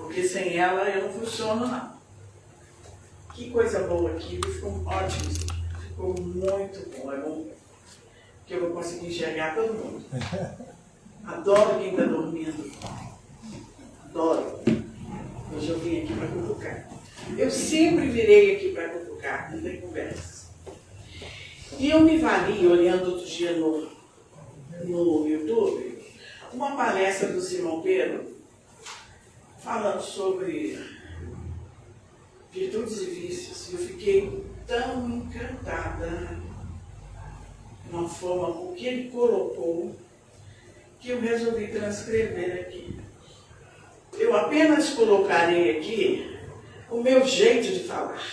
porque sem ela eu não funciono não. Que coisa boa aqui, ficou ótimo, ficou muito bom, é bom que eu vou conseguir enxergar todo mundo. Adoro quem está dormindo, adoro. Hoje eu vim aqui para cutucar. Eu sempre virei aqui para cutucar, não tem conversa. E eu me vali olhando outro dia no YouTube, uma palestra do Simão Pedro, falando sobre virtudes e vícios. Eu fiquei tão encantada com a forma com que ele colocou, que eu resolvi transcrever aqui. Eu apenas colocarei aqui o meu jeito de falar.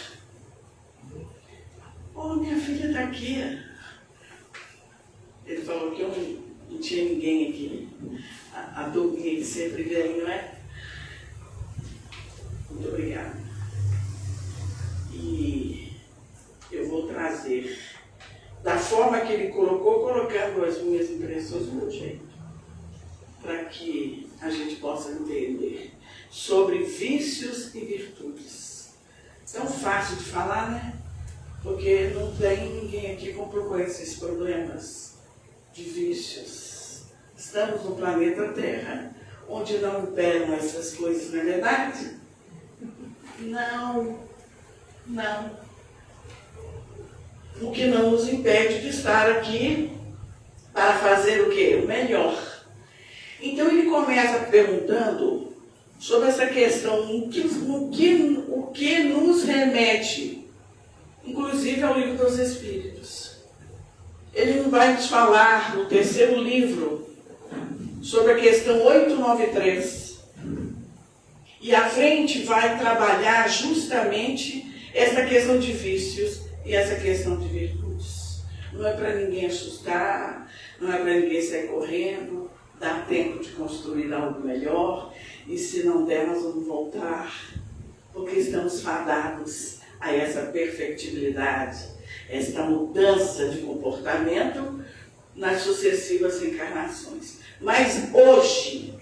Oh, minha filha está aqui. Ele falou que eu não tinha ninguém aqui. A turminha ele sempre vem, não é? Muito obrigada. E eu vou trazer, da forma que ele colocou, colocando as minhas impressões do meu jeito, para que a gente possa entender sobre vícios e virtudes. Tão fácil de falar, né? Porque não tem ninguém aqui com esses problemas de vícios. Estamos no planeta Terra, onde não imperam essas coisas, não é verdade? Não. O que não nos impede de estar aqui para fazer o quê? O melhor. Então ele começa perguntando sobre essa questão, o que nos remete, inclusive ao livro dos Espíritos. Ele não vai nos falar no terceiro livro sobre a questão 893. E à frente vai trabalhar justamente essa questão de vícios e essa questão de virtudes. Não é para ninguém assustar, não é para ninguém sair correndo, dá tempo de construir algo melhor, e se não der, nós vamos voltar, porque estamos fadados a essa perfectibilidade, esta mudança de comportamento nas sucessivas encarnações. Mas hoje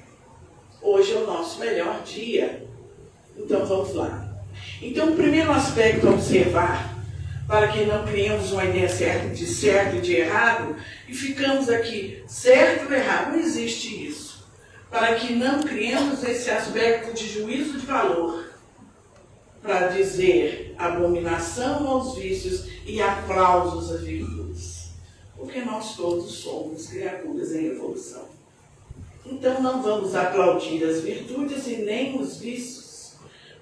é o nosso melhor dia. Então vamos lá. Então o primeiro aspecto a observar, para que não criemos uma ideia de certo e de errado, e ficamos aqui, certo ou errado, não existe isso. Para que não criemos esse aspecto de juízo de valor, para dizer abominação aos vícios e aplausos às virtudes. Porque nós todos somos criaturas em evolução. Então não vamos aplaudir as virtudes e nem os vícios,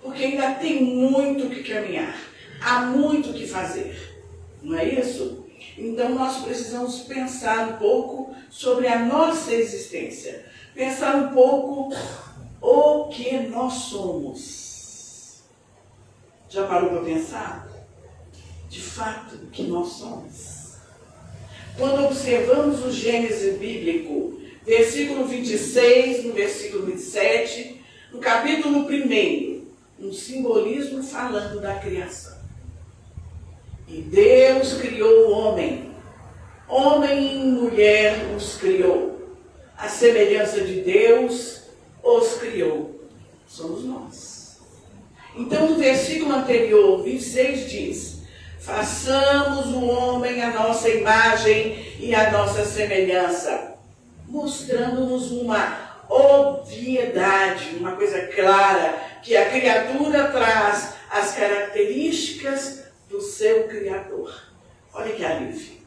porque ainda tem muito o que caminhar, há muito o que fazer, não é isso? Então nós precisamos pensar um pouco sobre a nossa existência, pensar um pouco o que nós somos. Já parou para pensar? De fato, o que nós somos. Quando observamos o Gênesis bíblico, versículo 26, no versículo 27, no capítulo 1, um simbolismo falando da criação. E Deus criou o homem. Homem e mulher os criou. A semelhança de Deus os criou. Somos nós. Então, no versículo anterior, 26, diz: façamos o homem à nossa imagem e à nossa semelhança, mostrando-nos uma obviedade, uma coisa clara, que a criatura traz as características do seu Criador. Olha que alívio.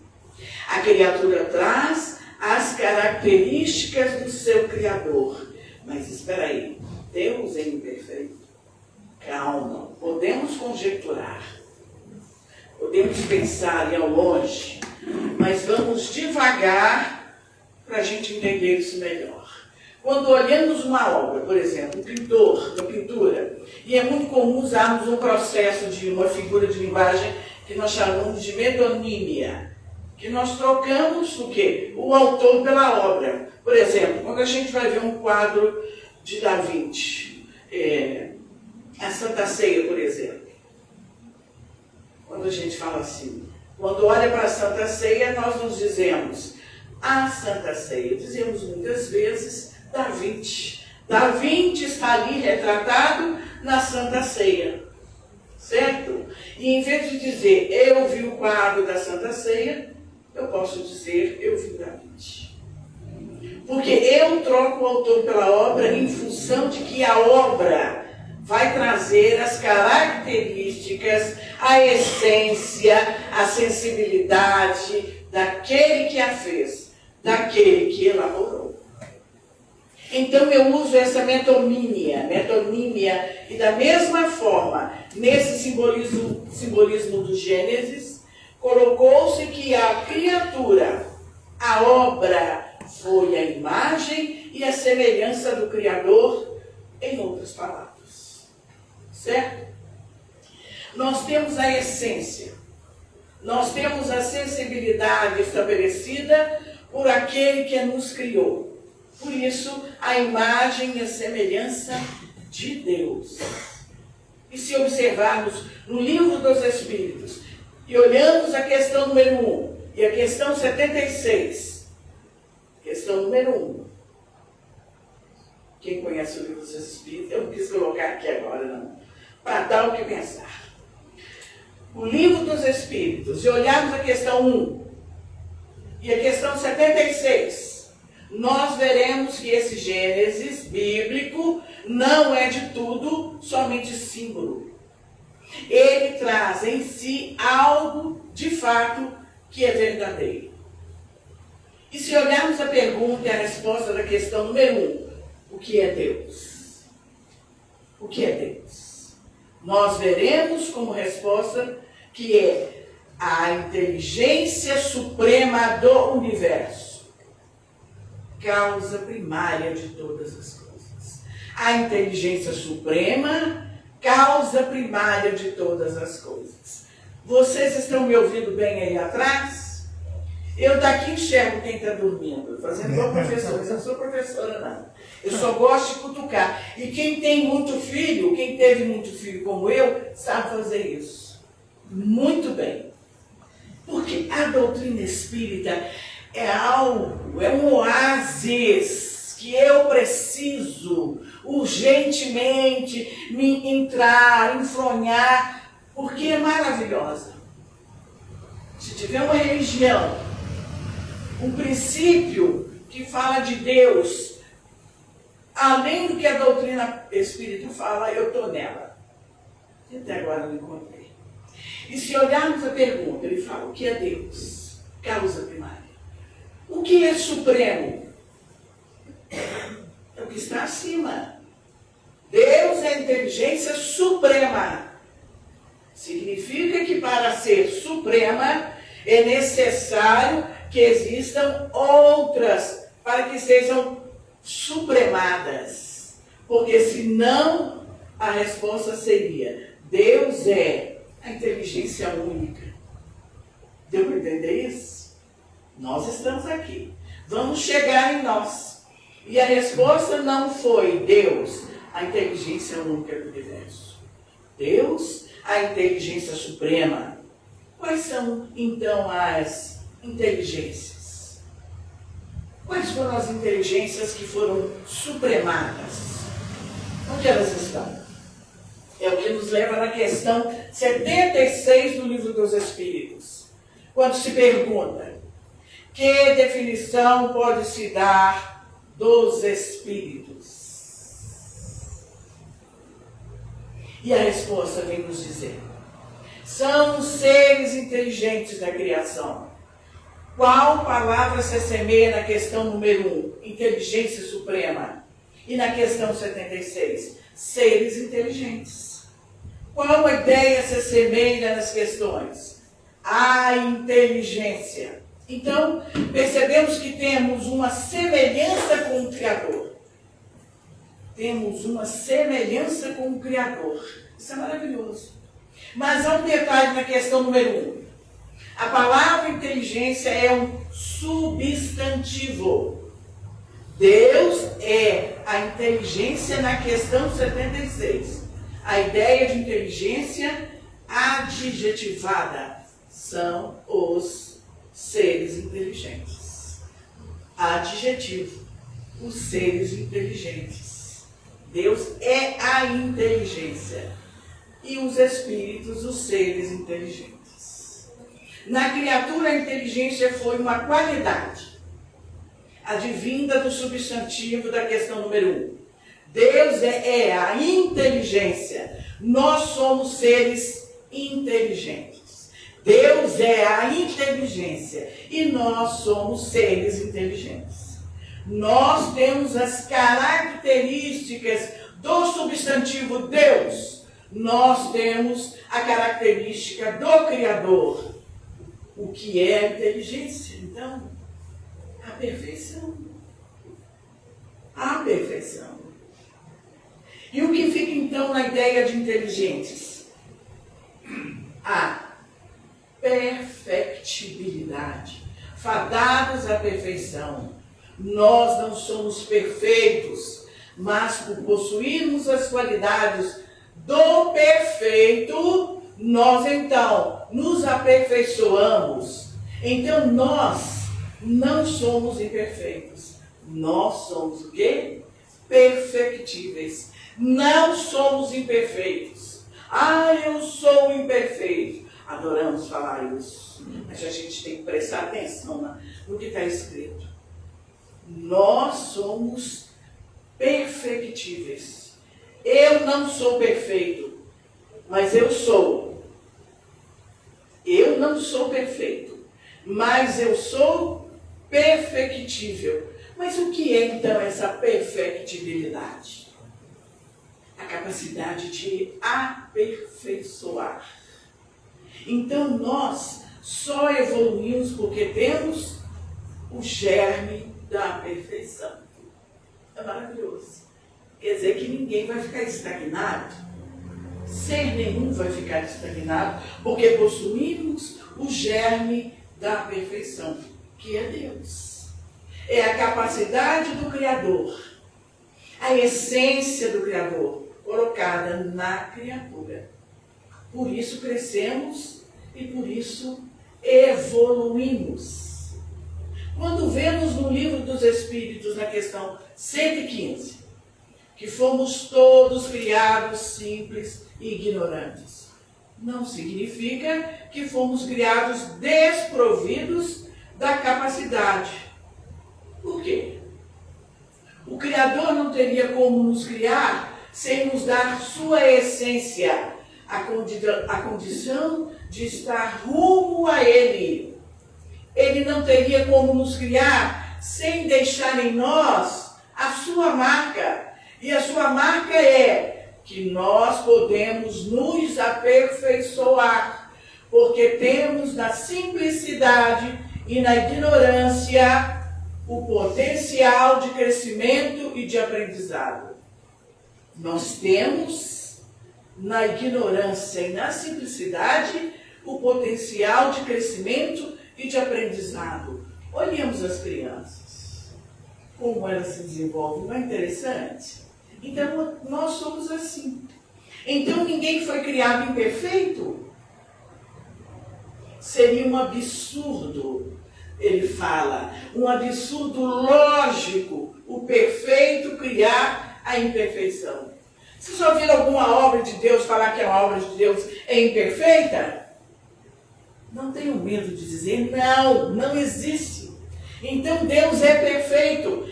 A criatura traz as características do seu Criador. Mas espera aí, Deus é imperfeito. Calma, podemos conjecturar, podemos pensar e ao longe, mas vamos devagar para a gente entender isso melhor. Quando olhamos uma obra, por exemplo, um pintor, uma pintura, e é muito comum usarmos um processo de uma figura de linguagem que nós chamamos de metonímia, que nós trocamos o quê? O autor pela obra. Por exemplo, quando a gente vai ver um quadro de Da Vinci, a Santa Ceia, por exemplo. Quando a gente fala assim, quando olha para a Santa Ceia, nós nos dizemos a Santa Ceia. Dizemos muitas vezes Da Vinci. Da Vinci está ali retratado na Santa Ceia, certo? E em vez de dizer, eu vi o quadro da Santa Ceia, eu posso dizer, eu vi o Da Vinci. Porque eu troco o autor pela obra em função de que a obra vai trazer as características, a essência, a sensibilidade daquele que a fez, daquele que elaborou. Então eu uso essa metonímia, e da mesma forma, nesse simbolismo do Gênesis, colocou-se que a criatura, a obra, foi a imagem e a semelhança do Criador, em outras palavras. Certo? Nós temos a essência, nós temos a sensibilidade estabelecida por aquele que nos criou. Por isso, a imagem e a semelhança de Deus. E se observarmos no Livro dos Espíritos, e olhamos a questão número 1 e a questão 76, questão número 1. Quem conhece o Livro dos Espíritos, eu não quis colocar aqui agora, não, para dar o que pensar. O Livro dos Espíritos, e olharmos a questão 1 e a questão 76, nós veremos que esse Gênesis bíblico não é de tudo somente símbolo. Ele traz em si algo, de fato, que é verdadeiro. E se olharmos a pergunta e a resposta da questão número 1, o que é Deus? O que é Deus? Nós veremos como resposta que é a inteligência suprema do universo, causa primária de todas as coisas. A inteligência suprema, causa primária de todas as coisas. Vocês estão me ouvindo bem aí atrás? Eu daqui enxergo quem está dormindo, fazendo igual professor, mas eu não sou professora não. Eu só gosto de cutucar. E quem tem muito filho, quem teve muito filho como eu, sabe fazer isso. Muito bem. Porque a doutrina espírita é algo, é um oásis que eu preciso urgentemente me entrar, enfronhar, porque é maravilhosa. Se tiver uma religião, um princípio que fala de Deus, além do que a doutrina espírita fala, eu estou nela. E até agora não encontrei. E se olharmos a pergunta, ele fala, o que é Deus? Causa primária. O que é supremo? É o que está acima. Deus é a inteligência suprema. Significa que para ser suprema é necessário que existam outras para que sejam supremadas. Porque senão a resposta seria, Deus é a inteligência única. Deu para entender isso? Nós estamos aqui. Vamos chegar em nós. E a resposta não foi Deus, a inteligência única do universo. Deus, a inteligência suprema. Quais são, então, as inteligências? Quais foram as inteligências que foram supremadas? Onde elas estão? É o que nos leva na questão 76 do Livro dos Espíritos. Quando se pergunta, que definição pode se dar dos espíritos? E a resposta vem nos dizer, são os seres inteligentes da criação. Qual palavra se assemelha na questão número 1? Inteligência suprema. E na questão 76? Seres inteligentes. Qual a ideia se assemelha nas questões? A inteligência. Então, percebemos que temos uma semelhança com o Criador. Temos uma semelhança com o Criador. Isso é maravilhoso. Mas há um detalhe na questão número 1. A palavra inteligência é um substantivo. Deus é a inteligência na questão 76. A ideia de inteligência adjetivada são os seres inteligentes. Adjetivo, os seres inteligentes. Deus é a inteligência. E os espíritos, os seres inteligentes. Na criatura, a inteligência foi uma qualidade, advinda do substantivo da questão número 1. Deus é a inteligência. Nós somos seres inteligentes. Deus é a inteligência e nós somos seres inteligentes. Nós temos as características do substantivo Deus. Nós temos a característica do Criador. O que é a inteligência? Então, a perfeição. A perfeição. E o que fica então na ideia de inteligentes? A perfectibilidade. Fadados à perfeição. Nós não somos perfeitos, mas por possuirmos as qualidades do perfeito, nós então nos aperfeiçoamos. Então nós não somos imperfeitos. Nós somos o quê? Perfectíveis. Não somos imperfeitos. Ah, eu sou imperfeito. Adoramos falar isso. Mas a gente tem que prestar atenção no que está escrito. Nós somos perfectíveis. Eu não sou perfeito, mas eu sou. Eu não sou perfeito, mas eu sou perfectível. Mas o que é então essa perfectibilidade? A capacidade de aperfeiçoar. Então nós só evoluímos porque temos o germe da perfeição. É maravilhoso. Quer dizer que ninguém vai ficar estagnado. Ser nenhum vai ficar estagnado, porque possuímos o germe da perfeição, que é Deus. É a capacidade do Criador, a essência do Criador, colocada na criatura. Por isso crescemos e por isso evoluímos. Quando vemos no Livro dos Espíritos, na questão 115, que fomos todos criados simples e ignorantes, não significa que fomos criados desprovidos da capacidade. Por quê? O Criador não teria como nos criar sem nos dar sua essência, a condição de estar rumo a Ele. Ele não teria como nos criar sem deixar em nós a sua marca. E a sua marca é que nós podemos nos aperfeiçoar, porque temos na simplicidade e na ignorância o potencial de crescimento e de aprendizado. Nós temos na ignorância e na simplicidade o potencial de crescimento e de aprendizado. Olhemos as crianças, como elas se desenvolvem, não é interessante? Então, nós somos assim. Então, ninguém foi criado imperfeito? Seria um absurdo, ele fala, um absurdo lógico, o perfeito criar a imperfeição. Vocês já ouviram alguma obra de Deus falar que a obra de Deus é imperfeita? Não tenham medo de dizer, não existe. Então Deus é perfeito.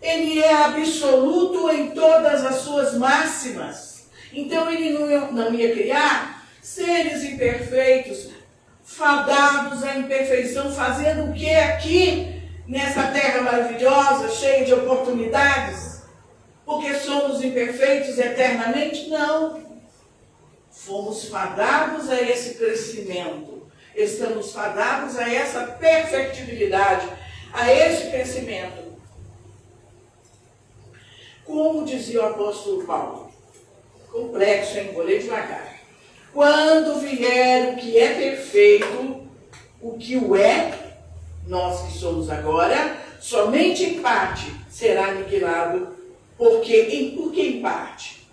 Ele é absoluto em todas as suas máximas. Então Ele não ia criar seres imperfeitos, fadados à imperfeição, fazendo o que aqui, nessa terra maravilhosa, cheia de oportunidades? Porque somos imperfeitos eternamente? Não. Fomos fadados a esse crescimento. Estamos fadados a essa perfectibilidade, a esse crescimento. Como dizia o apóstolo Paulo, complexo, hein? Vou ler devagar. Quando vier o que é perfeito, o que o é, nós que somos agora, somente em parte será aniquilado. Por que em parte?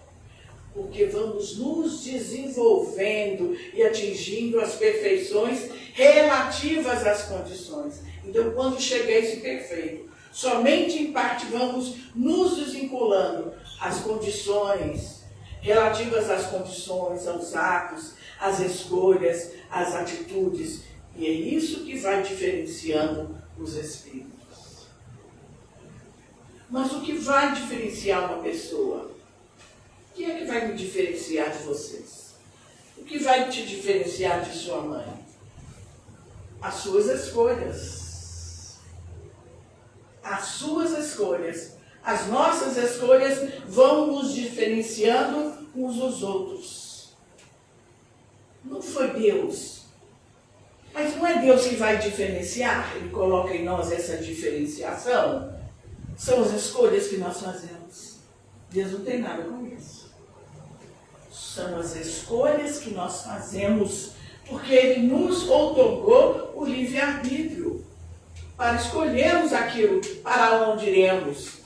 Porque vamos nos desenvolvendo e atingindo as perfeições relativas às condições. Então, quando chegar esse perfeito, somente em parte vamos nos desvinculando as condições, relativas às condições, aos atos, às escolhas, às atitudes. E é isso que vai diferenciando os espíritos. Mas o que vai diferenciar uma pessoa? O que é que vai me diferenciar de vocês? O que vai te diferenciar de sua mãe? As suas escolhas. As suas escolhas. As nossas escolhas vão nos diferenciando uns dos outros. Não foi Deus. Mas não é Deus que vai diferenciar. Ele coloca em nós essa diferenciação. São as escolhas que nós fazemos. Deus não tem nada com isso. São as escolhas que nós fazemos, porque Ele nos outorgou o livre-arbítrio para escolhermos aquilo para onde iremos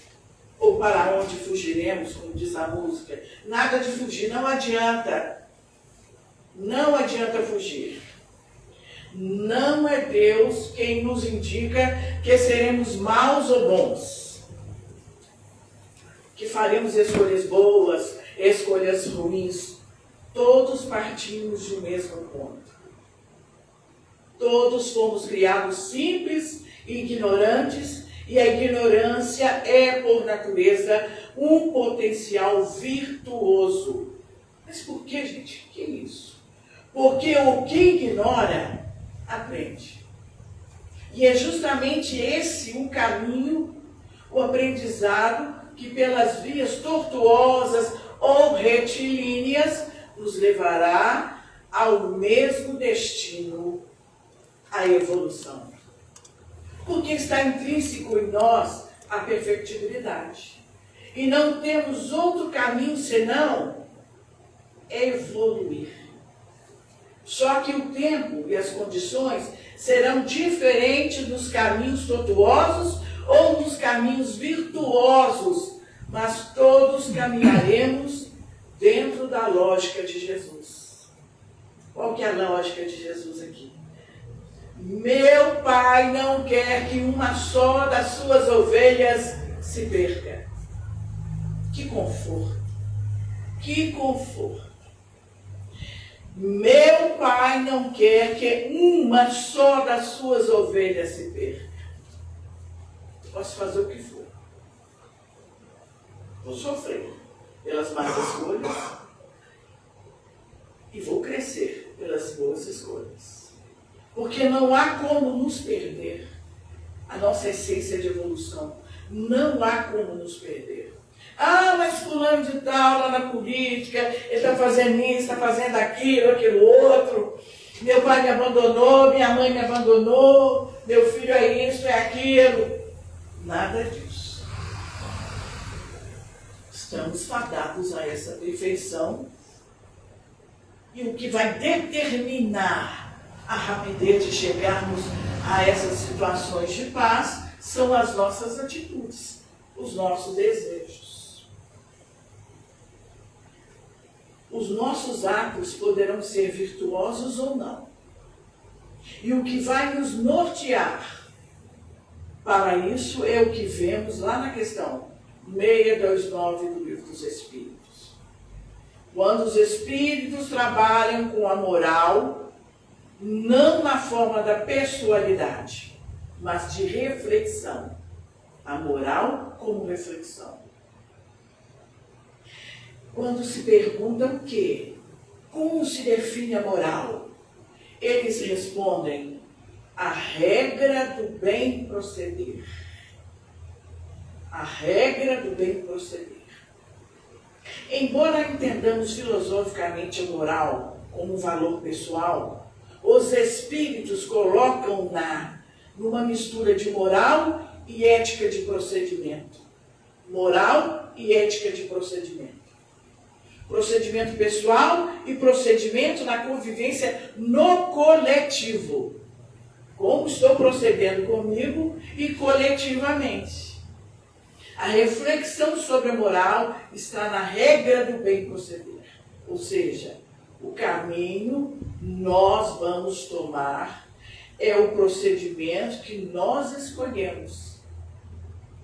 ou para onde fugiremos, como diz a música. Nada de fugir, não adianta. Não adianta fugir. Não é Deus quem nos indica que seremos maus ou bons, que faremos escolhas boas, escolhas ruins. Todos partimos de um mesmo ponto. Todos fomos criados simples e ignorantes, e a ignorância é, por natureza, um potencial virtuoso. Mas por que, gente? Que isso? Porque o que ignora, aprende. E é justamente esse o caminho, o aprendizado, que pelas vias tortuosas ou retilíneas nos levará ao mesmo destino, a evolução. Porque está intrínseco em nós a perfectibilidade. E não temos outro caminho senão evoluir. Só que o tempo e as condições serão diferentes nos caminhos tortuosos ou nos caminhos virtuosos, mas todos caminharemos dentro da lógica de Jesus. Qual que é a lógica de Jesus aqui? Meu Pai não quer que uma só das suas ovelhas se perca. Que conforto! Que conforto! Meu Pai não quer que uma só das suas ovelhas se perca. Posso fazer o que for. Vou sofrer pelas más escolhas e vou crescer pelas boas escolhas. Porque não há como nos perder a nossa essência de evolução. Não há como nos perder. Ah, mas fulano de tal, lá na política, ele está fazendo isso, está fazendo aquilo outro. Meu pai me abandonou, minha mãe me abandonou, meu filho é isso, é aquilo. Nada disso. Estamos fadados a essa perfeição. E o que vai determinar a rapidez de chegarmos a essas situações de paz são as nossas atitudes, os nossos desejos. Os nossos atos poderão ser virtuosos ou não. E o que vai nos nortear para isso é o que vemos lá na questão 629 do Livro dos Espíritos. Quando os espíritos trabalham com a moral, não na forma da pessoalidade, mas de reflexão. A moral como reflexão. Quando se perguntam como se define a moral, eles respondem: a regra do bem proceder. A regra do bem proceder. Embora entendamos filosoficamente a moral como um valor pessoal, os espíritos colocam-na numa mistura de moral e ética de procedimento. Moral e ética de procedimento. Procedimento pessoal e procedimento na convivência no coletivo. Como estou procedendo comigo e coletivamente. A reflexão sobre a moral está na regra do bem proceder. Ou seja, o caminho nós vamos tomar é o procedimento que nós escolhemos.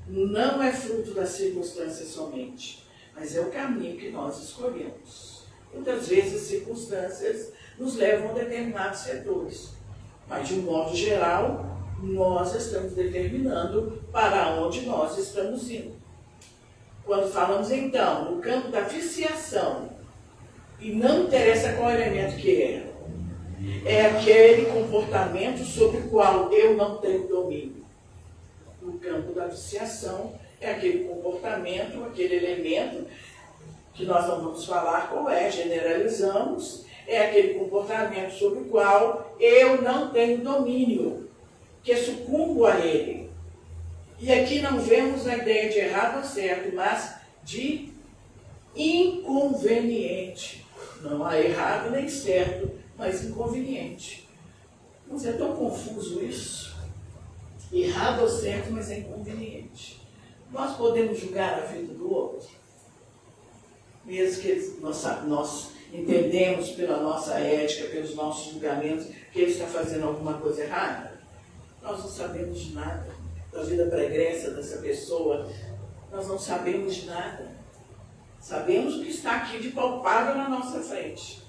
Não é fruto da circunstância somente, mas é o caminho que nós escolhemos. Muitas vezes as circunstâncias nos levam a determinados setores, mas de um modo geral, nós estamos determinando para onde nós estamos indo. Quando falamos então no campo da viciação, e não interessa qual elemento que é aquele comportamento sobre o qual eu não tenho domínio. No campo da viciação, é aquele comportamento, aquele elemento, que nós não vamos falar qual é, generalizamos, é aquele comportamento sobre o qual eu não tenho domínio, que sucumbo a ele. E aqui não vemos a ideia de errado ou certo, mas de inconveniente. Não há errado nem certo, mas inconveniente. Mas é tão confuso isso. Errado ou certo, mas é inconveniente. Nós podemos julgar a vida do outro, mesmo que nós entendemos pela nossa ética, pelos nossos julgamentos, que ele está fazendo alguma coisa errada. Nós não sabemos de nada da vida pregressa dessa pessoa. Nós não sabemos de nada. Sabemos o que está aqui de palpável na nossa frente.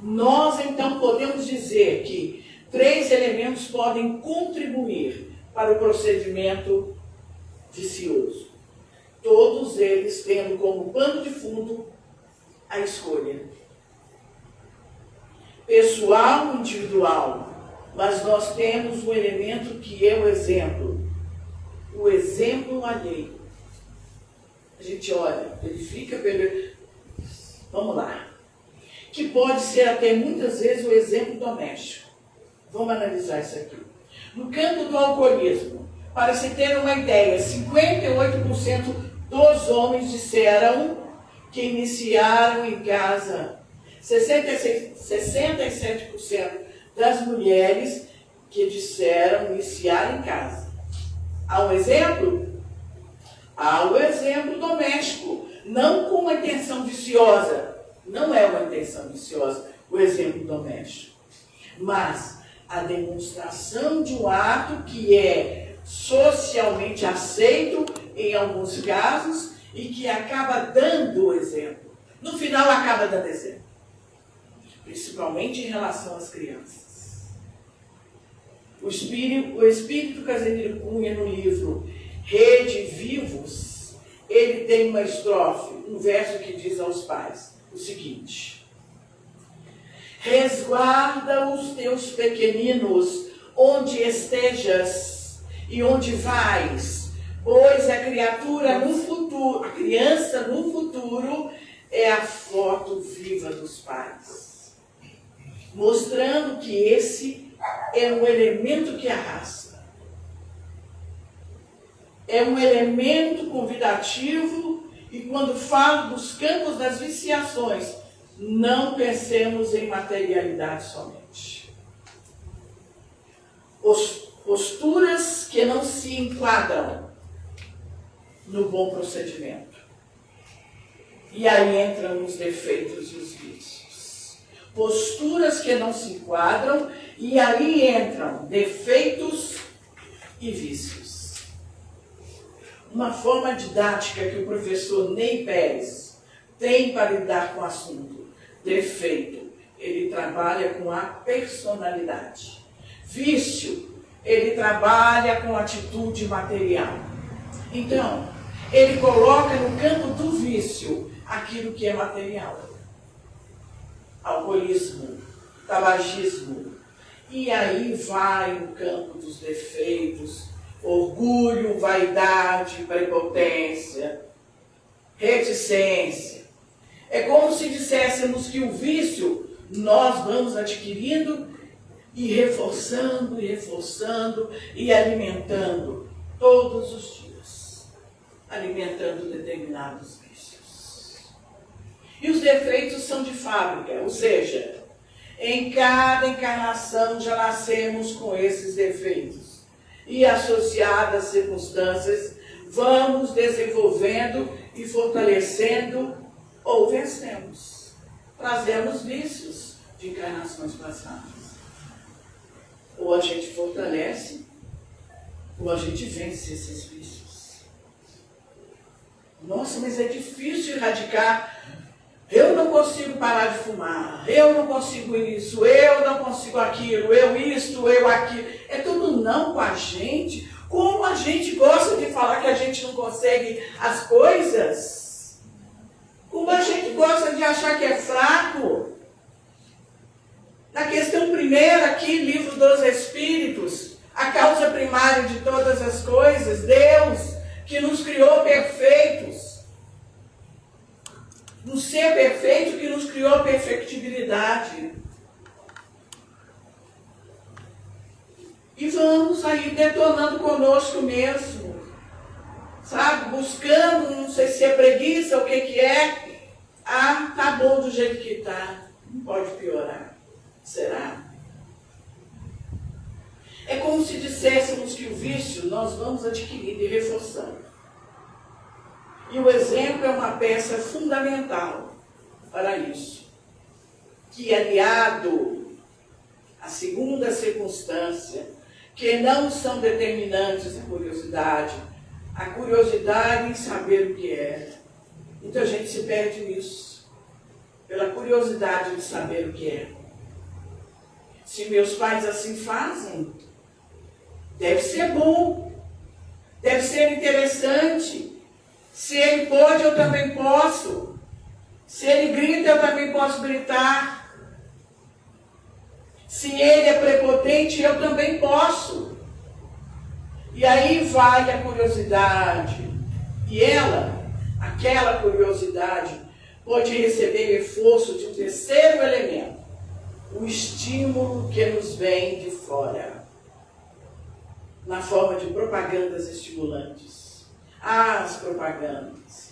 Nós, então, podemos dizer que 3 elementos podem contribuir para o procedimento vicioso. Todos eles tendo como pano de fundo a escolha. Pessoal, individual, mas nós temos um elemento que é o exemplo alheio. A gente olha, verifica, vamos lá. Que pode ser até muitas vezes o exemplo doméstico. Vamos analisar isso aqui. No campo do alcoolismo, para se ter uma ideia, 58% dos homens disseram que iniciaram em casa. 67% das mulheres que disseram iniciar em casa. Há um exemplo? Há o exemplo doméstico, não com uma intenção viciosa. Não é uma intenção viciosa o exemplo doméstico. Mas a demonstração de um ato que é socialmente aceito em alguns casos e que acaba dando o exemplo. No final acaba dando exemplo. Principalmente em relação às crianças. O espírito Casimiro Cunha, no livro Rede Vivos, ele tem uma estrofe, um verso que diz aos pais o seguinte: resguarda os teus pequeninos onde estejas e onde vais, pois a criança no futuro é a foto viva dos pais, mostrando que esse é um elemento que arrasta. É um elemento convidativo, e quando falo dos campos das viciações, não pensemos em materialidade somente. Posturas que não se enquadram no bom procedimento. E aí entram os defeitos e os vícios. Posturas que não se enquadram, e aí entram defeitos e vícios. Uma forma didática que o professor Ney Pérez tem para lidar com o assunto defeito, ele trabalha com a personalidade. Vício, ele trabalha com atitude material. Então, ele coloca no campo do vício aquilo que é material. Alcoolismo, tabagismo. E aí vai no campo dos defeitos, orgulho, vaidade, prepotência, reticência. É como se disséssemos que o vício nós vamos adquirindo e reforçando e alimentando todos os dias. Alimentando determinados vícios. E os defeitos são de fábrica, ou seja, em cada encarnação já nascemos com esses defeitos. E associadas às circunstâncias, vamos desenvolvendo e fortalecendo ou vencemos. Trazemos vícios de encarnações passadas. Ou a gente fortalece, ou a gente vence esses vícios. Nossa, mas é difícil erradicar. Eu não consigo parar de fumar, eu não consigo isso, eu não consigo aquilo, eu isto, eu aquilo. É tudo não com a gente. Como a gente gosta de falar que a gente não consegue as coisas. Como a gente gosta de achar que é fraco. Na questão primeira aqui, livro dos Espíritos, a causa primária de todas as coisas, Deus, que nos criou perfeitos. No ser perfeito que nos criou a perfectibilidade. E vamos aí detonando conosco mesmo. Sabe? Buscando, não sei se é preguiça, o que é. Ah, tá bom do jeito que tá. Não pode piorar. Será? É como se disséssemos que o vício nós vamos adquirindo e reforçando. E o exemplo é uma peça fundamental para isso. Que aliado à segunda circunstância, que não são determinantes a curiosidade em saber o que é. Então a gente se perde nisso, pela curiosidade de saber o que é. Se meus pais assim fazem, deve ser bom, deve ser interessante. Se ele pode, eu também posso. Se ele grita, eu também posso gritar. Se ele é prepotente, eu também posso. E aí vai a curiosidade. E aquela curiosidade, pode receber reforço de um terceiro elemento. O estímulo que nos vem de fora. Na forma de propagandas estimulantes. As propagandas.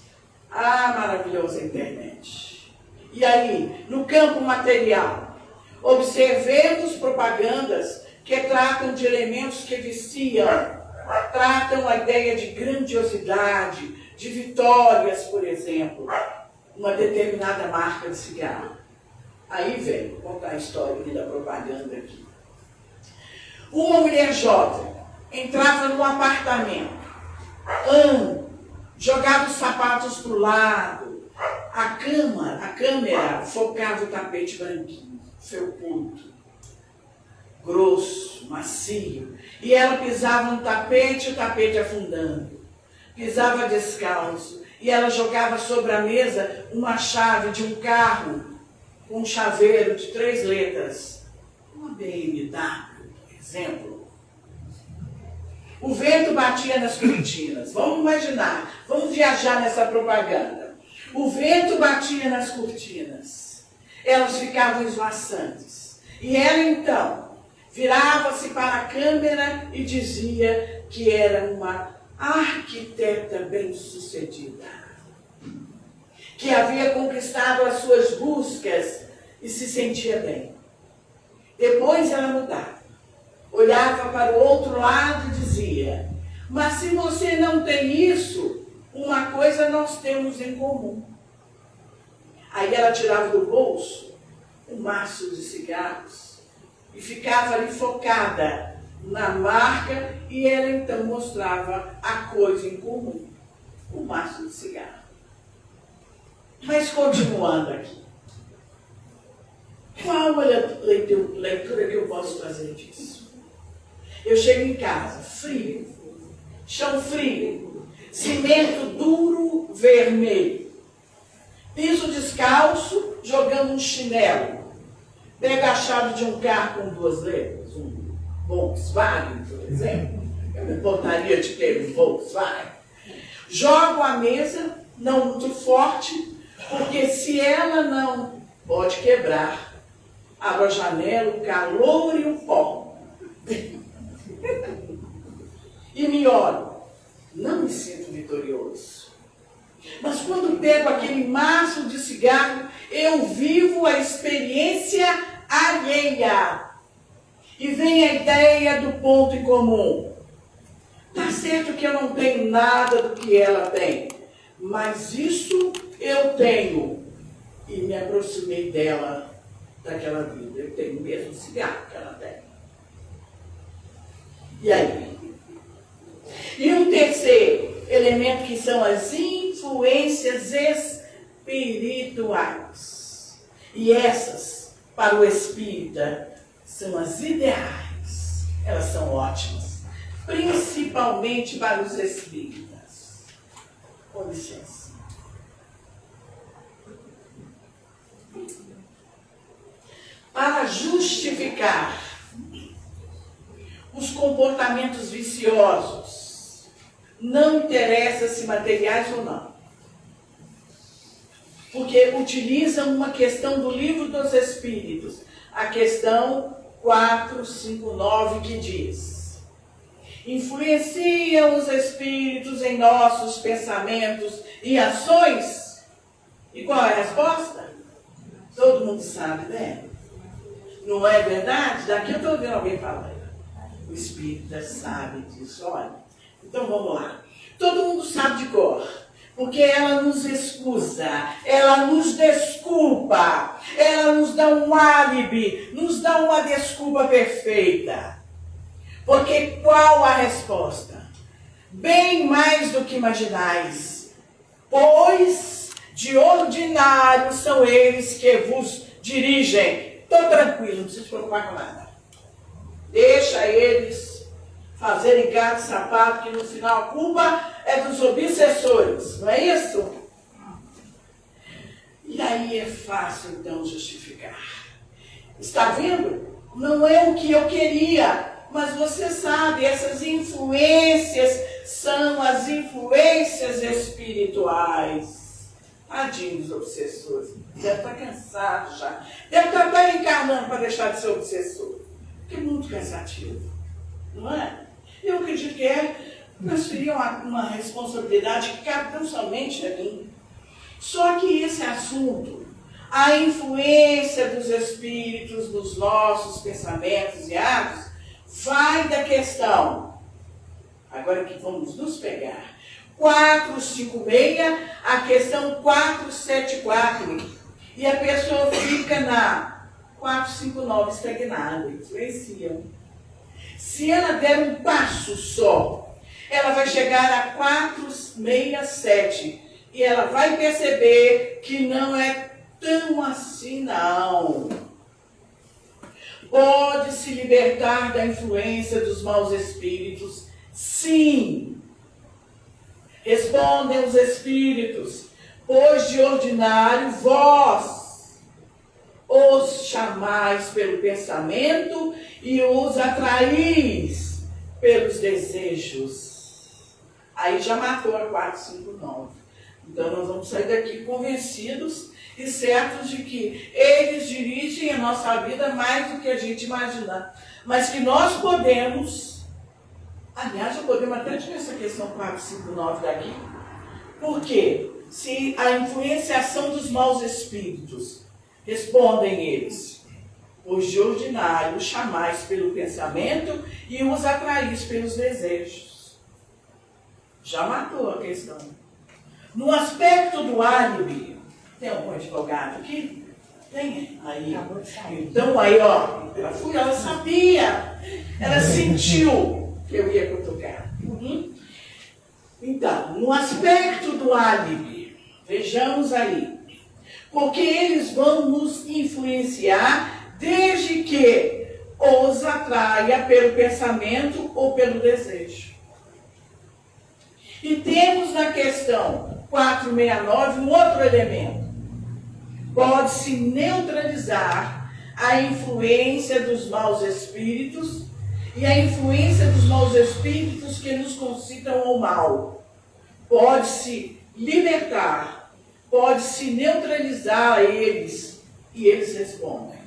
Maravilhosa internet. E aí, no campo material, observemos propagandas que tratam de elementos que viciam, tratam a ideia de grandiosidade, de vitórias, por exemplo, uma determinada marca de cigarro. Aí vem, vou contar a história da propaganda aqui. Uma mulher jovem entrava num apartamento, jogava os sapatos para o lado, a câmera focava o tapete branquinho, felpudo, grosso, macio, e ela pisava no tapete, o tapete afundando, pisava descalço, e ela jogava sobre a mesa uma chave de um carro com um chaveiro de 3 letras, uma BMW, por exemplo. O vento batia nas cortinas. Vamos imaginar, vamos viajar nessa propaganda. O vento batia nas cortinas. Elas ficavam esvoaçantes. E ela então virava-se para a câmera e dizia que era uma arquiteta bem-sucedida. Que havia conquistado as suas buscas e se sentia bem. Depois ela mudava. Olhava para o outro lado e dizia: mas se você não tem isso, uma coisa nós temos em comum. Aí ela tirava do bolso um maço de cigarros e ficava ali focada na marca e ela então mostrava a coisa em comum, o maço de cigarro. Mas continuando aqui, qual é a leitura que eu posso fazer disso? Eu chego em casa, frio, chão frio, cimento duro, vermelho, piso descalço, jogando um chinelo, pego a chave de um carro com 2 letras, um Volkswagen, por exemplo, eu me importaria de ter um Volkswagen, jogo a mesa, não muito forte, porque se ela não pode quebrar, abro a janela, o calor e o pó. E me olho, não me sinto vitorioso. Mas quando pego aquele maço de cigarro, eu vivo a experiência alheia. E vem a ideia do ponto em comum. Tá certo que eu não tenho nada do que ela tem, mas isso eu tenho. E me aproximei dela, daquela vida. Eu tenho o mesmo cigarro que ela tem. E aí? E um terceiro elemento que são as informações. influências espirituais. E essas, para o espírita, são as ideais. Elas são ótimas, principalmente para os espíritas. Com licença. Para justificar os comportamentos viciosos, não interessa se materiais ou não. Porque utilizam uma questão do Livro dos Espíritos, a questão 459, que diz: influenciam os espíritos em nossos pensamentos e ações? E qual é a resposta? Todo mundo sabe, né? Não é verdade? Daqui eu estou ouvindo alguém falando. O espírita sabe disso, olha. Então vamos lá. Todo mundo sabe de cor. Porque ela nos excusa, ela nos desculpa, ela nos dá um álibi, nos dá uma desculpa perfeita. Porque qual a resposta? Bem mais do que imaginais. Pois de ordinário são eles que vos dirigem. Estou tranquilo, não precisa se preocupar com nada. Deixa eles fazerem gato e sapato, que no final a culpa é dos obsessores, não é isso? E aí é fácil então justificar. Está vendo? Não é o que eu queria, mas você sabe, essas influências são as influências espirituais. Tadinhos obsessores. Deve estar cansado já. Deve estar até encarnando para deixar de ser obsessor. Porque é muito cansativo. Não é? Eu acredito que transferir uma responsabilidade que cabe tão somente a mim. Só que esse assunto, a influência dos espíritos nos nossos pensamentos e atos, vai da questão, agora que vamos nos pegar, 456, a questão 474, e a pessoa fica na 459 estagnada, influenciam. Se ela der um passo só, ela vai chegar a 467, e ela vai perceber que não é tão assim não. Pode se libertar da influência dos maus espíritos? Sim. Respondem os espíritos, pois de ordinário vós os chamais pelo pensamento e os atraís pelos desejos. Aí já matou a 459. Então nós vamos sair daqui convencidos e certos de que eles dirigem a nossa vida mais do que a gente imagina. Mas que nós podemos... Aliás, já podemos até tirar essa questão 459 daqui. Por quê? Se a influenciação dos maus espíritos, respondem eles, pois de ordinário chamais pelo pensamento e os atraís pelos desejos. Já matou a questão. No aspecto do álibi, tem algum advogado aqui? Tem? Aí. Então, aí, ó, ela sabia, ela sentiu que eu ia cutucar. Então, no aspecto do álibi, vejamos aí, porque eles vão nos influenciar desde que os atraia pelo pensamento ou pelo desejo. E temos na questão 469 um outro elemento. Pode-se neutralizar a influência dos maus espíritos e a influência dos maus espíritos que nos concitam ao mal. Pode-se libertar, pode-se neutralizar a eles, e eles respondem.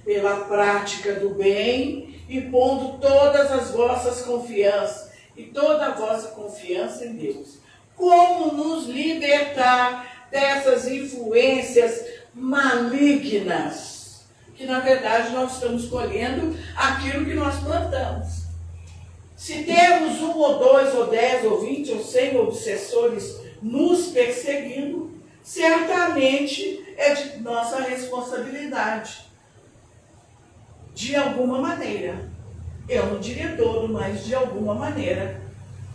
Pela prática do bem e pondo todas as vossas confianças, e toda a vossa confiança em Deus. Como nos libertar dessas influências malignas? Que na verdade nós estamos colhendo aquilo que nós plantamos. Se temos 1 ou 2 ou 10 ou 20 ou 100 obsessores nos perseguindo, certamente é de nossa responsabilidade. De alguma maneira. Eu não diria todo, mas de alguma maneira.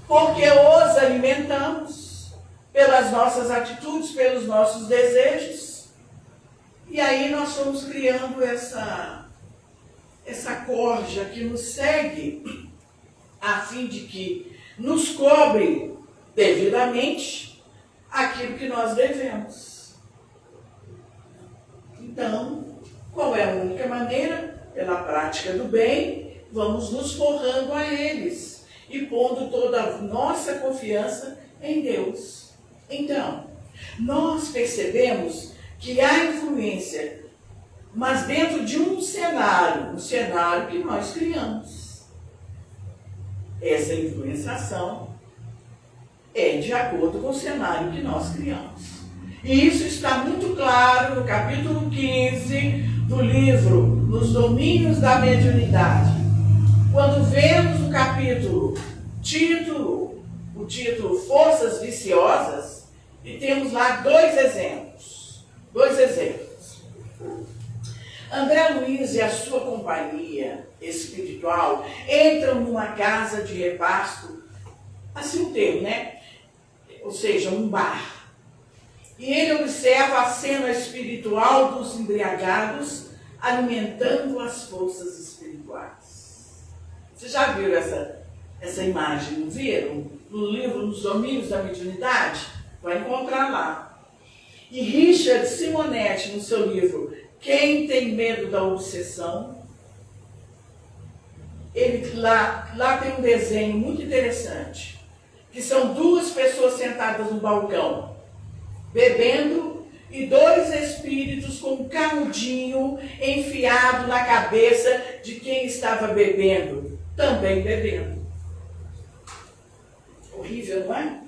Porque os alimentamos. pelas nossas atitudes, pelos nossos desejos. E aí nós fomos criando essa corja que nos segue, a fim de que nos cobre devidamente aquilo que nós devemos. Então, qual é a única maneira? Pela prática do bem, vamos nos forrando a eles e pondo toda a nossa confiança em Deus. Então, nós percebemos que há influência, mas dentro de um cenário que nós criamos. Essa influenciação é de acordo com o cenário que nós criamos. E isso está muito claro no capítulo 15 do livro Nos Domínios da Mediunidade. Quando vemos o capítulo, o título Forças Viciosas, e temos lá dois exemplos. André Luiz e a sua companhia espiritual entram numa casa de repasto, assim o termo, né? Ou seja, um bar. E ele observa a cena espiritual dos embriagados alimentando as forças espirituais. Vocês já viram essa imagem, não viram? No livro Nos Domínios da Mediunidade? Vai encontrar lá. E Richard Simonetti, no seu livro Quem Tem Medo da Obsessão, ele lá tem um desenho muito interessante, que são duas pessoas sentadas no balcão, bebendo, e dois espíritos com um canudinho enfiado na cabeça de quem estava bebendo, também bebendo. Horrível, não é?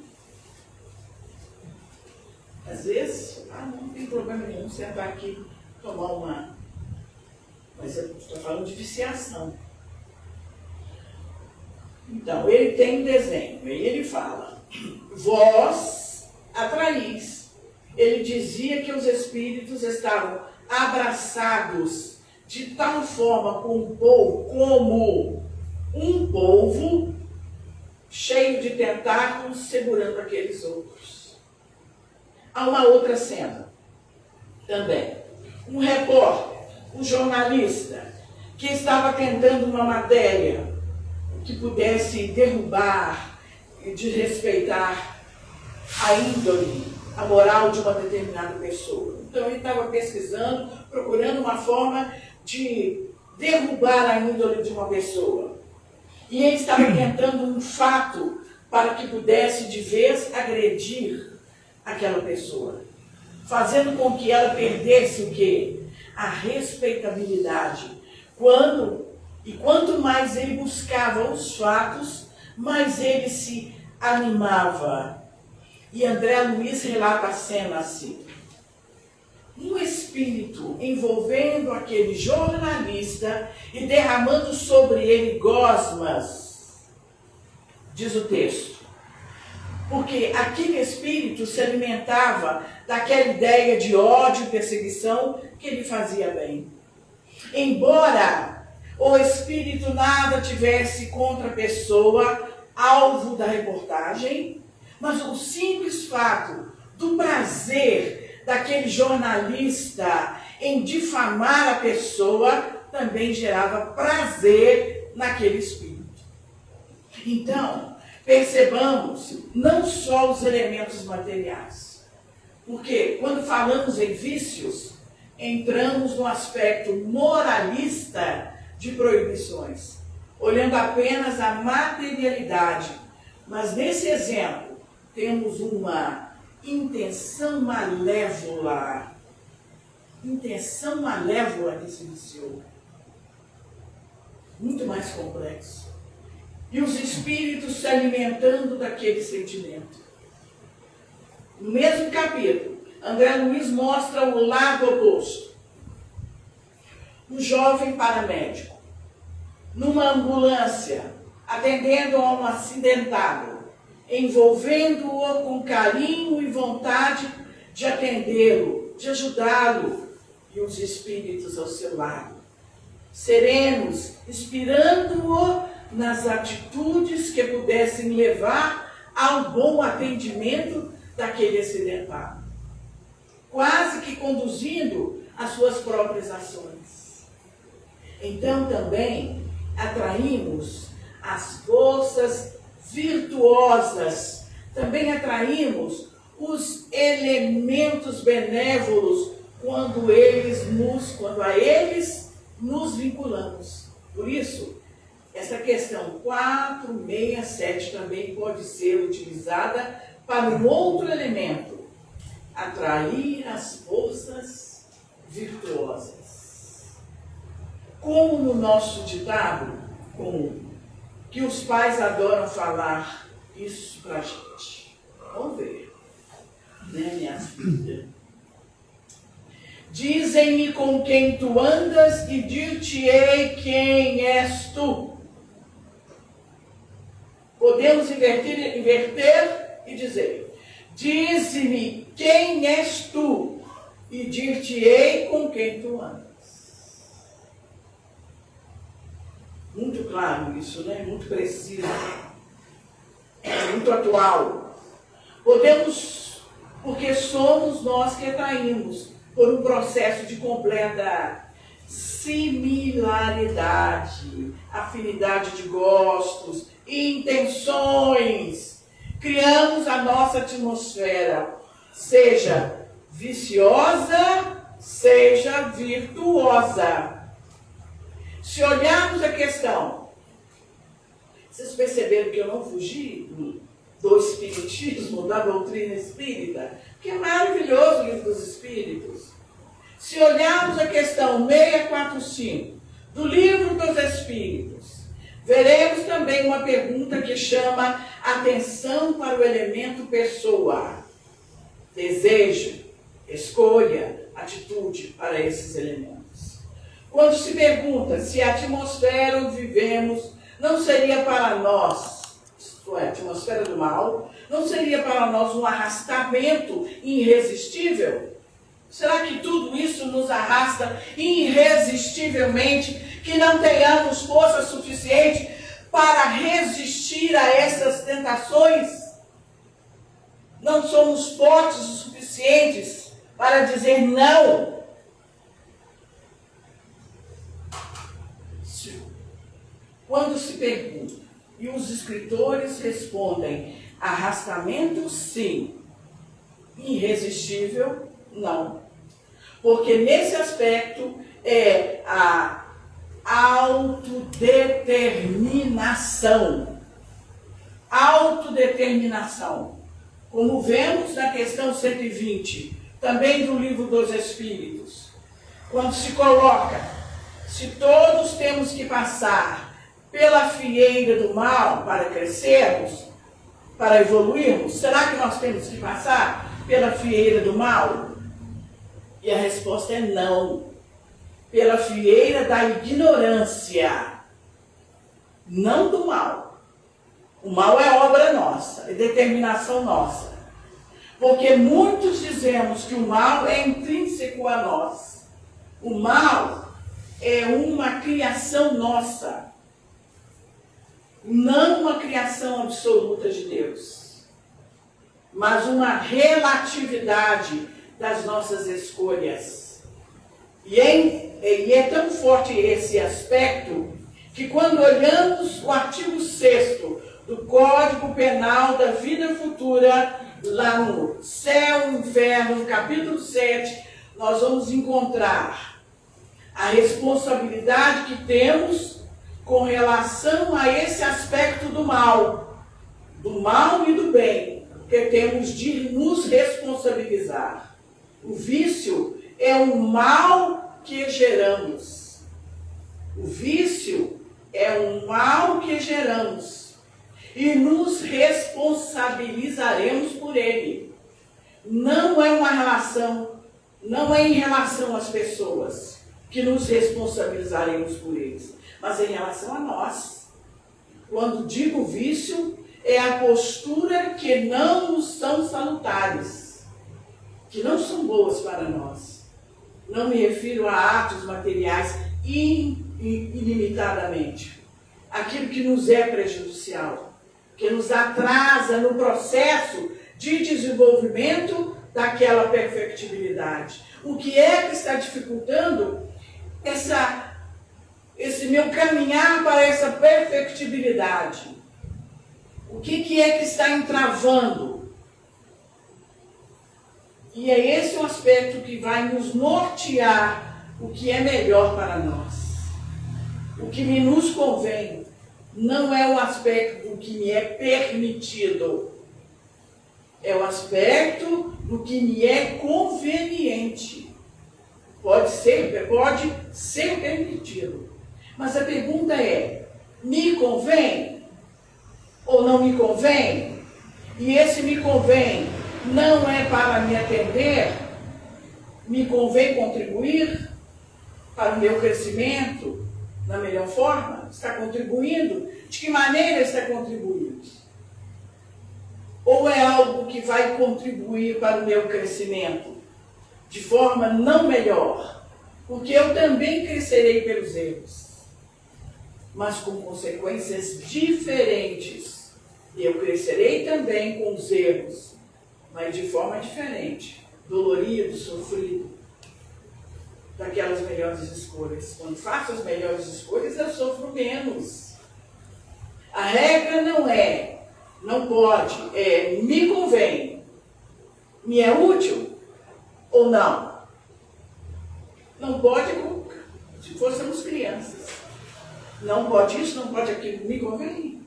Às vezes, não tem problema nenhum sentar aqui, tomar uma... Mas eu estou falando de viciação. Então, ele tem um desenho, e ele fala, vós atraís. Ele dizia que os espíritos estavam abraçados de tal forma como um polvo cheio de tentáculos segurando aqueles outros. Há uma outra cena também. Um repórter, um jornalista, que estava tentando uma matéria que pudesse derrubar e desrespeitar a índole, a moral de uma determinada pessoa. Então ele estava pesquisando, procurando uma forma de derrubar a índole de uma pessoa. E ele estava tentando um fato para que pudesse de vez agredir aquela pessoa, fazendo com que ela perdesse o quê? A respeitabilidade. Quanto mais ele buscava os fatos, mais ele se animava. E André Luiz relata a cena assim. Um espírito envolvendo aquele jornalista e derramando sobre ele gosmas, diz o texto. Porque aquele espírito se alimentava daquela ideia de ódio e perseguição que lhe fazia bem. Embora o espírito nada tivesse contra a pessoa, alvo da reportagem, mas o simples fato do prazer daquele jornalista em difamar a pessoa também gerava prazer naquele espírito. Então, percebamos não só os elementos materiais, porque quando falamos em vícios, entramos no aspecto moralista de proibições, olhando apenas a materialidade. Mas nesse exemplo, temos uma intenção malévola que se iniciou. Muito mais complexo. E os espíritos se alimentando daquele sentimento. No mesmo capítulo, André Luiz mostra o lado oposto. Um jovem paramédico, numa ambulância, atendendo a um acidentado, envolvendo-o com carinho e vontade de atendê-lo, de ajudá-lo, e os espíritos ao seu lado, serenos, inspirando-o nas atitudes que pudessem levar ao bom atendimento daquele acidentado, quase que conduzindo as suas próprias ações. Então também atraímos as forças virtuosas, também atraímos os elementos benévolos quando a eles nos vinculamos. Por isso, essa questão 467 também pode ser utilizada para um outro elemento: atrair as forças virtuosas. Como no nosso ditado comum, que os pais adoram falar isso pra gente. Vamos ver, né, minha filha? Dizem-me com quem tu andas e dir-te-ei quem és tu. Podemos inverter e dizer: dize-me quem és tu e dir-te-ei com quem tu andas. Muito claro isso, né? Muito preciso. Muito atual. Podemos, porque somos nós que atraímos por um processo de completa similaridade, afinidade de gostos, intenções. Criamos a nossa atmosfera, seja viciosa, seja virtuosa. Se olharmos a questão, vocês perceberam que eu não fugi do espiritismo, da doutrina espírita, que é maravilhoso o livro dos espíritos. Se olharmos a questão 645 do livro dos espíritos, veremos também uma pergunta que chama atenção para o elemento pessoa. Desejo, escolha, atitude para esses elementos. Quando se pergunta se a atmosfera onde vivemos não seria para nós, isto é, a atmosfera do mal, não seria para nós um arrastamento irresistível? Será que tudo isso nos arrasta irresistivelmente, que não tenhamos força suficiente para resistir a essas tentações? Não somos fortes o suficientes para dizer não? Quando se pergunta, e os escritores respondem: arrastamento, sim. Irresistível, não. Porque nesse aspecto é a autodeterminação. Autodeterminação. Como vemos na questão 120, também do livro dos Espíritos. Quando se coloca, se todos temos que passar pela fieira do mal para crescermos, para evoluirmos, será que nós temos que passar pela fieira do mal? E a resposta é não. Pela fieira da ignorância, não do mal. O mal é obra nossa, é determinação nossa. Porque muitos dizemos que o mal é intrínseco a nós. O mal é uma criação nossa, não uma criação absoluta de Deus, mas uma relatividade das nossas escolhas. E é tão forte esse aspecto que quando olhamos o artigo 6º do Código Penal da Vida Futura, lá no Céu e Inferno, no capítulo 7, nós vamos encontrar a responsabilidade que temos com relação a esse aspecto do mal e do bem, que temos de nos responsabilizar. O vício é um mal que geramos. O vício é um mal que geramos e nos responsabilizaremos por ele. Não é uma relação, não é em relação às pessoas que nos responsabilizaremos por eles, mas em relação a nós. Quando digo vício, é a postura que não nos são salutares, que não são boas para nós. Não me refiro a atos materiais ilimitadamente. Aquilo que nos é prejudicial, que nos atrasa no processo de desenvolvimento daquela perfectibilidade. O que é que está dificultando esse meu caminhar para essa perfectibilidade? O que é que está entravando? E é esse o aspecto que vai nos nortear o que é melhor para nós. O que me nos convém não é o aspecto do que me é permitido. É o aspecto do que me é conveniente. Pode ser permitido. Mas a pergunta é, me convém ou não me convém? E esse me convém não é para me atender? Me convém contribuir para o meu crescimento na melhor forma? Está contribuindo? De que maneira está contribuindo? Ou é algo que vai contribuir para o meu crescimento de forma não melhor? Porque eu também crescerei pelos erros, mas com consequências diferentes. Eu crescerei também com os erros, mas de forma diferente, dolorido, sofrido, daquelas melhores escolhas. Quando faço as melhores escolhas, eu sofro menos. A regra não pode, me convém, me é útil ou não? Não pode, se fôssemos crianças. Não pode isso, não pode aquilo, me convém.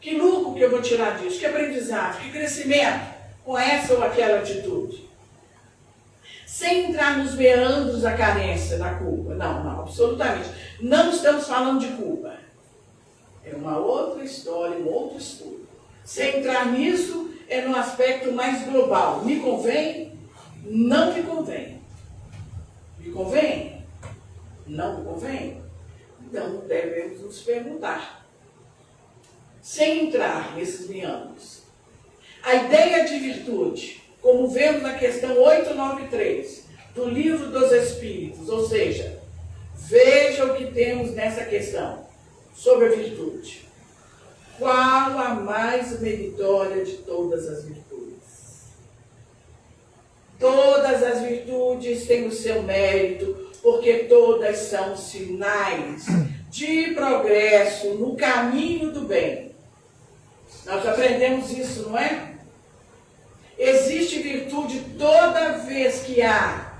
Que lucro que eu vou tirar disso? Que aprendizado, que crescimento com essa ou aquela atitude? Sem entrar nos meandros da carência, da culpa. Não, absolutamente. Não estamos falando de culpa. É uma outra história, um outro estudo. Sem entrar nisso, é no aspecto mais global. Me convém? Não me convém. Me convém? Não me convém? Então, devemos nos perguntar. Sem entrar nesses meandros. A ideia de virtude, como vemos na questão 893 do Livro dos Espíritos, ou seja, veja o que temos nessa questão sobre a virtude. Qual a mais meritória de todas as virtudes? Todas as virtudes têm o seu mérito, porque todas são sinais de progresso no caminho do bem. Nós aprendemos isso, não é? Existe virtude toda vez que há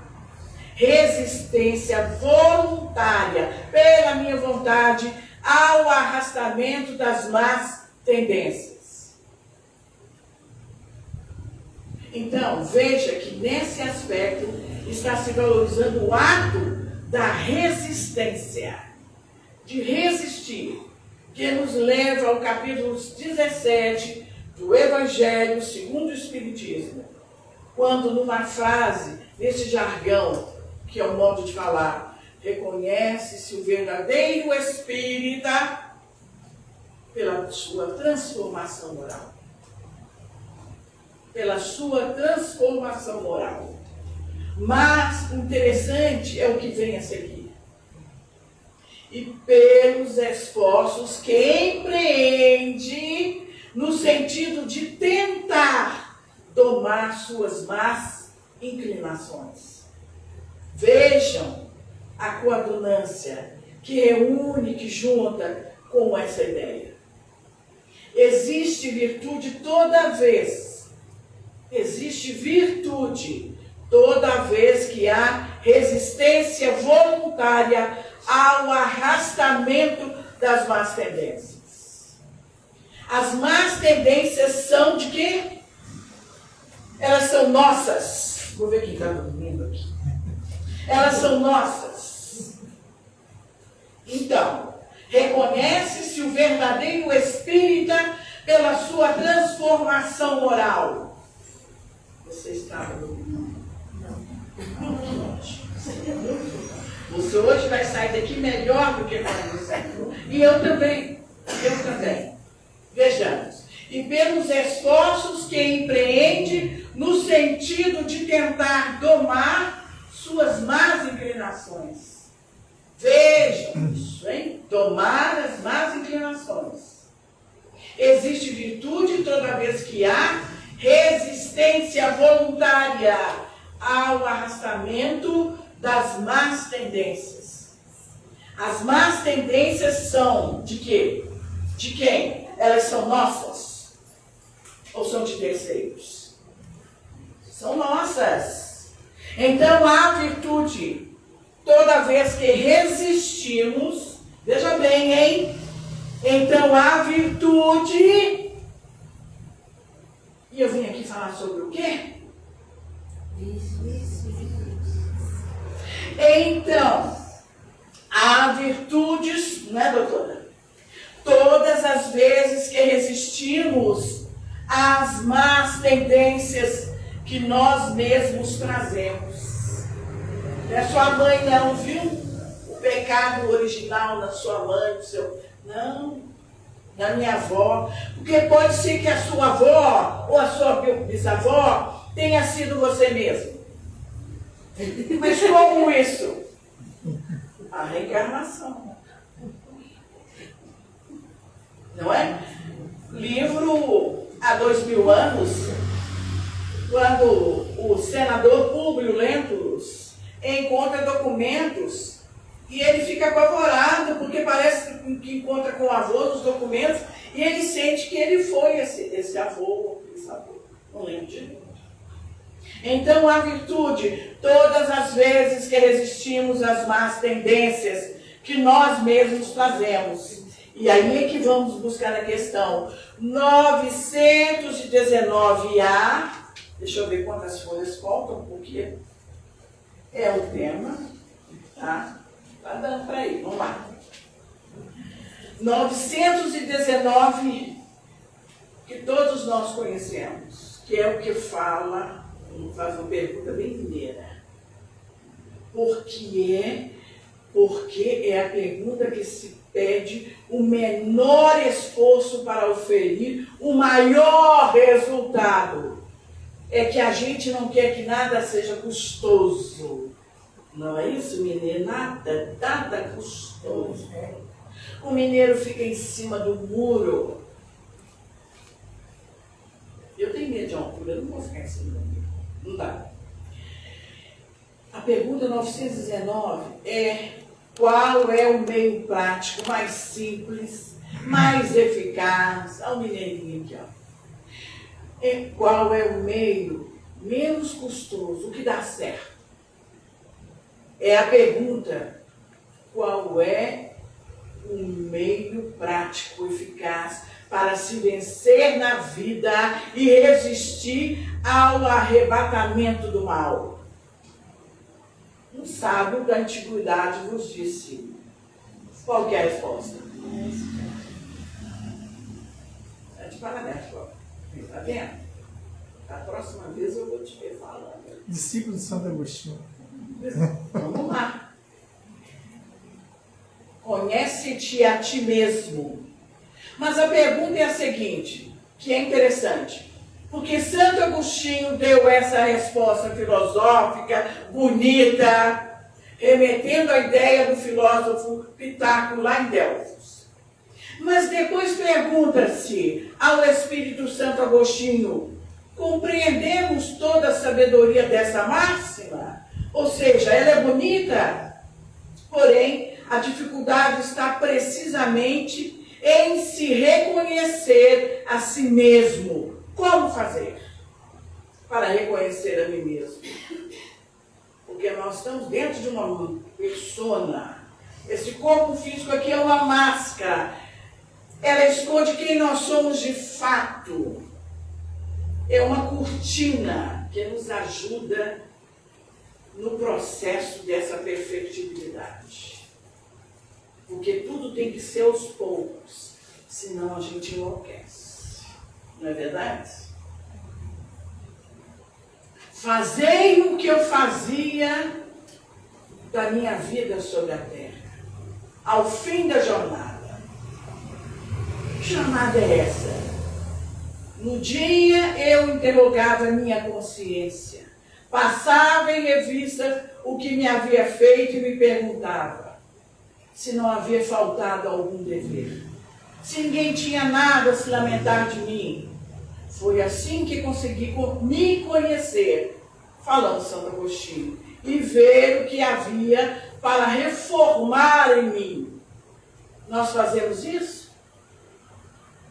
resistência voluntária, pela minha vontade, ao arrastamento das más tendências. Então, veja que nesse aspecto está se valorizando o ato da resistência, de resistir, que nos leva ao capítulo 17 do Evangelho segundo o Espiritismo, quando numa frase, nesse jargão, que é o modo de falar, reconhece-se o verdadeiro espírita pela sua transformação moral. Pela sua transformação moral. Mas o interessante é o que vem a seguir. E pelos esforços que empreende no sentido de tentar domar suas más inclinações. Vejam a coadunância que reúne, que junta com essa ideia. Existe virtude toda vez que há resistência voluntária ao arrastamento das más tendências. As más tendências são de quê? Elas são nossas. Vou ver quem está dormindo aqui. Elas são nossas. Então, reconhece-se o verdadeiro espírita pela sua transformação moral. Você estava dormindo? Não. Você hoje vai sair daqui melhor do que quando saiu. E eu também. Vejamos. E pelos esforços que empreende no sentido de tentar domar suas más inclinações. Vejam isso, hein? Domar as más inclinações. Existe virtude toda vez que há resistência voluntária ao arrastamento das más tendências. As más tendências são de quê? De quem? Elas são nossas? Ou são de terceiros? São nossas. Então a virtude, toda vez que resistimos, veja bem, hein? Então a virtude, e eu vim aqui falar sobre o quê? Então, há virtudes, não é, doutora? Todas as vezes que resistimos às más tendências que nós mesmos trazemos. Não é sua mãe não, viu? O pecado original na sua mãe, no seu... Não, na minha avó. Porque pode ser que a sua avó ou a sua bisavó tenha sido você mesmo. Mas como isso? A reencarnação. Não é? Livro há 2000 anos, quando o senador Públio Lentulus encontra documentos e ele fica apavorado, porque parece que encontra com o avô nos documentos e ele sente que ele foi esse avô ou esse avô. Não lembro de Então, a virtude, todas as vezes que resistimos às más tendências que nós mesmos fazemos. E aí é que vamos buscar a questão 919A. Deixa eu ver quantas folhas faltam, porque é o tema. Tá? Tá dando para ir, vamos lá. 919, que todos nós conhecemos, que é o que fala... Vamos fazer uma pergunta bem mineira. Por quê? Porque é a pergunta que se pede o menor esforço para oferir o maior resultado. É que a gente não quer que nada seja custoso. Não é isso, mineiro? Nada custoso. O mineiro fica em cima do muro. Eu tenho medo de altura, eu não vou ficar em cima do muro. Não dá. A pergunta 919 é: qual é o meio prático mais simples, mais eficaz? Olha o mineirinho aqui, ó. Qual é o meio menos custoso, o que dá certo? É a pergunta: qual é o meio prático, eficaz, para se vencer na vida e resistir ao arrebatamento do mal? Um sábio da antiguidade vos disse. Qual que é a resposta? É de parabéns, está vendo? Da próxima vez eu vou te ver falando. Discípulo de Santo Agostinho. Vamos lá. Conhece-te a ti mesmo. Mas a pergunta é a seguinte, que é interessante. Porque Santo Agostinho deu essa resposta filosófica, bonita, remetendo à ideia do filósofo Pitágoras lá em Delfos. Mas depois pergunta-se ao Espírito Santo Agostinho: compreendemos toda a sabedoria dessa máxima? Ou seja, ela é bonita, porém a dificuldade está precisamente em se reconhecer a si mesmo. Como fazer para reconhecer a mim mesmo? Porque nós estamos dentro de uma persona. Esse corpo físico aqui é uma máscara. Ela esconde quem nós somos de fato. É uma cortina que nos ajuda no processo dessa perfectibilidade. Porque tudo tem que ser aos poucos, senão a gente enlouquece. Não é verdade? Fazei o que eu fazia da minha vida sobre a terra, ao fim da jornada. Que jornada é essa? No dia eu interrogava minha consciência, passava em revista o que me havia feito e me perguntava se não havia faltado algum dever, se ninguém tinha nada a se lamentar de mim, Foi assim que consegui me conhecer, falando Santo Agostinho, e ver o que havia para reformar em mim. Nós fazemos isso?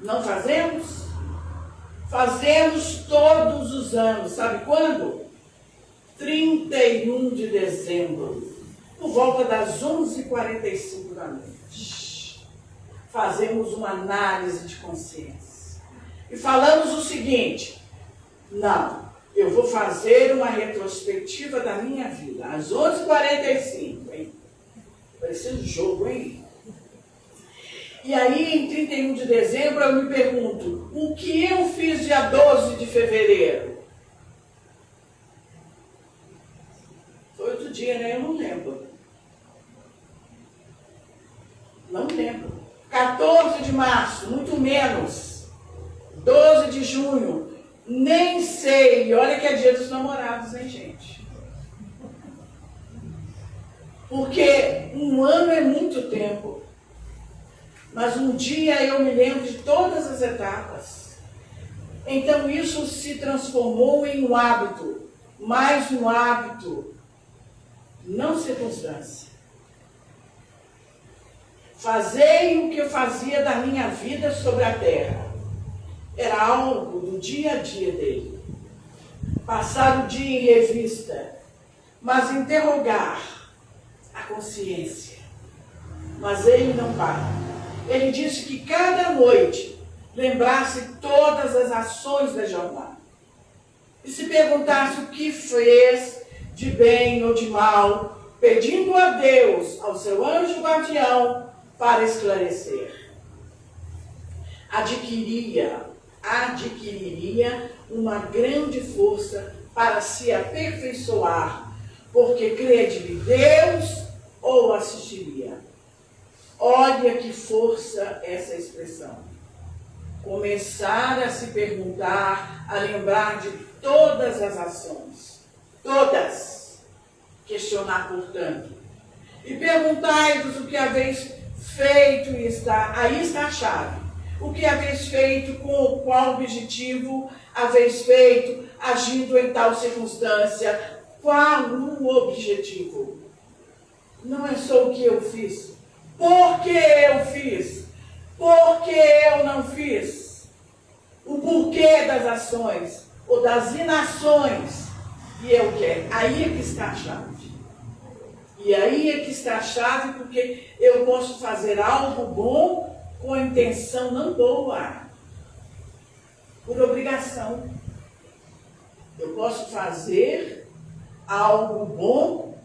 Não fazemos? Fazemos todos os anos. Sabe quando? 31 de dezembro, por volta das 11h45 da noite. Fazemos uma análise de consciência. E falamos o seguinte: não, eu vou fazer uma retrospectiva da minha vida. Às 11h45, hein? Parecia um jogo, hein? E aí, em 31 de dezembro, eu me pergunto, o que eu fiz dia 12 de fevereiro? Foi outro dia, né? Eu não lembro. Não lembro. 14 de março, muito menos. 12 de junho, nem sei. Olha que é dia dos namorados, hein, gente? Porque um ano é muito tempo. Mas um dia eu me lembro de todas as etapas. Então isso se transformou em um hábito. Mais um hábito. Não circunstância. Fazei o que eu fazia da minha vida sobre a terra. Era algo do dia a dia dele. Passar o dia em revista, mas interrogar a consciência. Mas ele não para. Ele disse que cada noite lembrasse todas as ações da jornada. E se perguntasse o que fez de bem ou de mal, pedindo a Deus, ao seu anjo guardião, para esclarecer. Adquiriria uma grande força para se aperfeiçoar, porque crê de Deus ou assistiria. Olha que força essa expressão. Começar a se perguntar, a lembrar de todas as ações. Todas. Questionar, portanto. E perguntai-vos o que haveis feito e está. Aí está a chave. O que haveis feito, com qual objetivo haveis feito, agindo em tal circunstância. Qual o objetivo? Não é só o que eu fiz. Por que eu fiz? Por que eu não fiz? O porquê das ações ou das inações. E eu quero. Aí é que está a chave. E aí é que está a chave, porque eu posso fazer algo bom com a intenção não boa. Por obrigação. Eu posso fazer algo bom,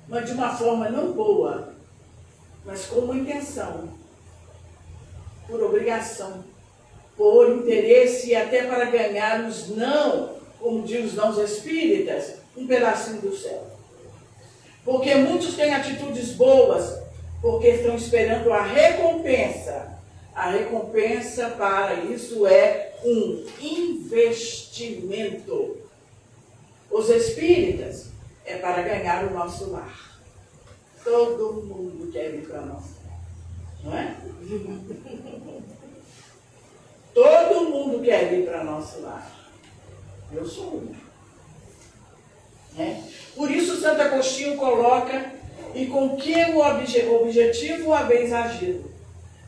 mas de uma forma não boa, mas com uma intenção, por obrigação, por interesse e até para ganhar os não, como diz os não espíritas, um pedacinho do céu. Porque muitos têm atitudes boas, porque estão esperando a recompensa. A recompensa para isso é um investimento. Os espíritas é para ganhar o nosso lar. Todo mundo quer ir para nós, não é? Todo mundo quer ir para nosso lar. Eu sou um. Né? Por isso Santo Agostinho coloca: e com que o objetivo haveis agido?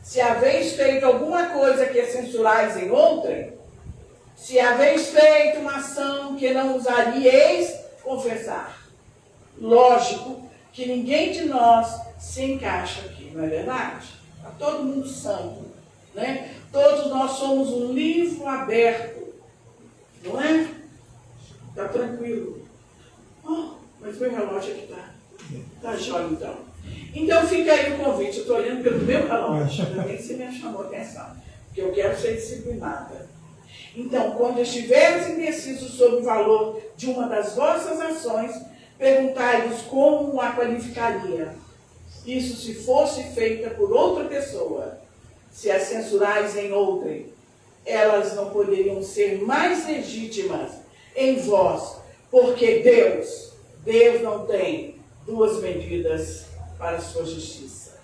Se haveis feito alguma coisa que censurais em outrem, se haveis feito uma ação que não usaríeis confessar. Lógico que ninguém de nós se encaixa aqui, não é verdade? Está todo mundo santo, né? Todos nós somos um livro aberto, não é? Está tranquilo. Oh, mas meu relógio aqui está jóia então. Então fica aí o convite, eu estou olhando pelo meu relógio, ainda bem que você me chamou a atenção, porque eu quero ser disciplinada. Então, quando estiveres indecisos sobre o valor de uma das vossas ações, perguntai-vos como a qualificaria. Isso se fosse feita por outra pessoa. Se as censurais em outrem, elas não poderiam ser mais legítimas em vós, porque Deus não tem duas medidas para a sua justiça.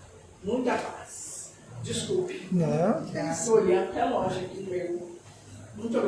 Muita paz. Desculpe. Não. Estou olhando o relógio aqui meu. Muito obrigada.